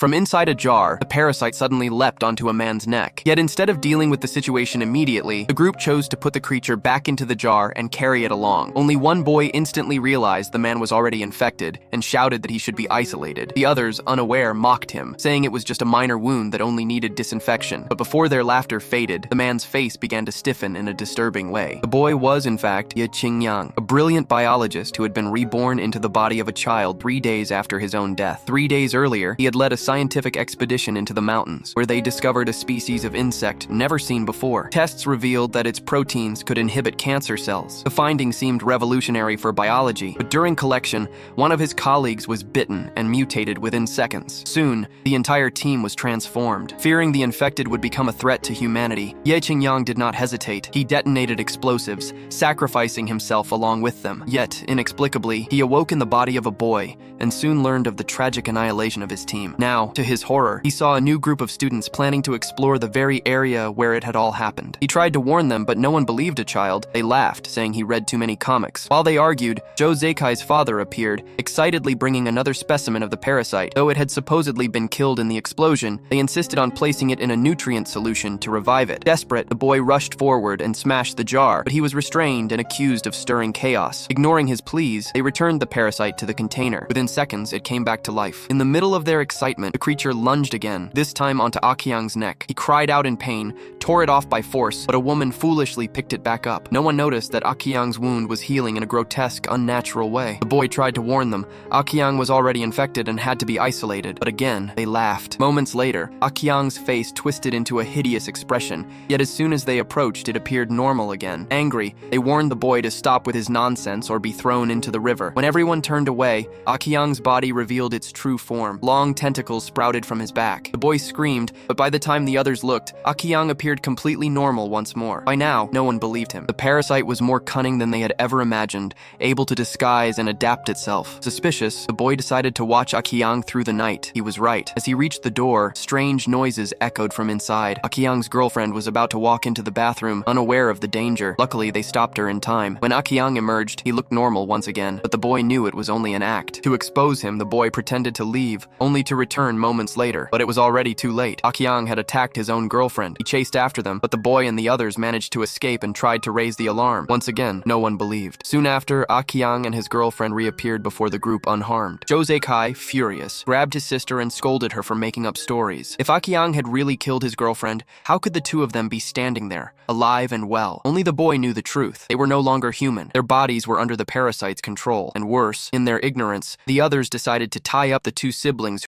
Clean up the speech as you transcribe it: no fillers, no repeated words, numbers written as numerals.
From inside a jar, the parasite suddenly leapt onto a man's neck. Yet instead of dealing with the situation immediately, the group chose to put the creature back into the jar and carry it along. Only one boy instantly realized the man was already infected and shouted that he should be isolated. The others, unaware, mocked him, saying it was just a minor wound that only needed disinfection. But before their laughter faded, the man's face began to stiffen in a disturbing way. The boy was, in fact, Ye Qingyang, a brilliant biologist who had been reborn into the body of a child 3 days after his own death. 3 days earlier, he had led a scientific expedition into the mountains, where they discovered a species of insect never seen before. Tests revealed that its proteins could inhibit cancer cells. The finding seemed revolutionary for biology, but during collection, one of his colleagues was bitten and mutated within seconds. Soon, the entire team was transformed. Fearing the infected would become a threat to humanity, Ye Qingyang did not hesitate. He detonated explosives, sacrificing himself along with them. Yet, inexplicably, he awoke in the body of a boy and soon learned of the tragic annihilation of his team. Now, to his horror, he saw a new group of students planning to explore the very area where it had all happened. He tried to warn them, but no one believed a child. They laughed, saying he read too many comics. While they argued, Zhou Zeikai's father appeared, excitedly bringing another specimen of the parasite. Though it had supposedly been killed in the explosion, they insisted on placing it in a nutrient solution to revive it. Desperate, the boy rushed forward and smashed the jar, but he was restrained and accused of stirring chaos. Ignoring his pleas, they returned the parasite to the container. Within seconds, it came back to life. In the middle of their excitement, the creature lunged again, this time onto Akiang's neck. He cried out in pain, tore it off by force, but a woman foolishly picked it back up. No one noticed that Akiang's wound was healing in a grotesque, unnatural way. The boy tried to warn them. Akiang was already infected and had to be isolated, but again, they laughed. Moments later, Akiang's face twisted into a hideous expression, yet as soon as they approached, it appeared normal again. Angry, they warned the boy to stop with his nonsense or be thrown into the river. When everyone turned away, Akiang's body revealed its true form. Long tentacles sprouted from his back. The boy screamed, but by the time the others looked, Akiang appeared completely normal once more. By now, no one believed him. The parasite was more cunning than they had ever imagined, able to disguise and adapt itself. Suspicious, the boy decided to watch Akiang through the night. He was right. As he reached the door, strange noises echoed from inside. Akiang's girlfriend was about to walk into the bathroom, unaware of the danger. Luckily, they stopped her in time. When Akiang emerged, he looked normal once again, but the boy knew it was only an act. To expose him, the boy pretended to leave, only to return moments later. But it was already too late. Akiang had attacked his own girlfriend. He chased after them, but the boy and the others managed to escape and tried to raise the alarm. Once again, no one believed. Soon after, Akiang and his girlfriend reappeared before the group unharmed. Zhou Zeikai, furious, grabbed his sister and scolded her for making up stories. If Akiang had really killed his girlfriend, how could the two of them be standing there, alive and well? Only the boy knew the truth. They were no longer human. Their bodies were under the parasite's control, and worse, in their ignorance, the others decided to tie up the two siblings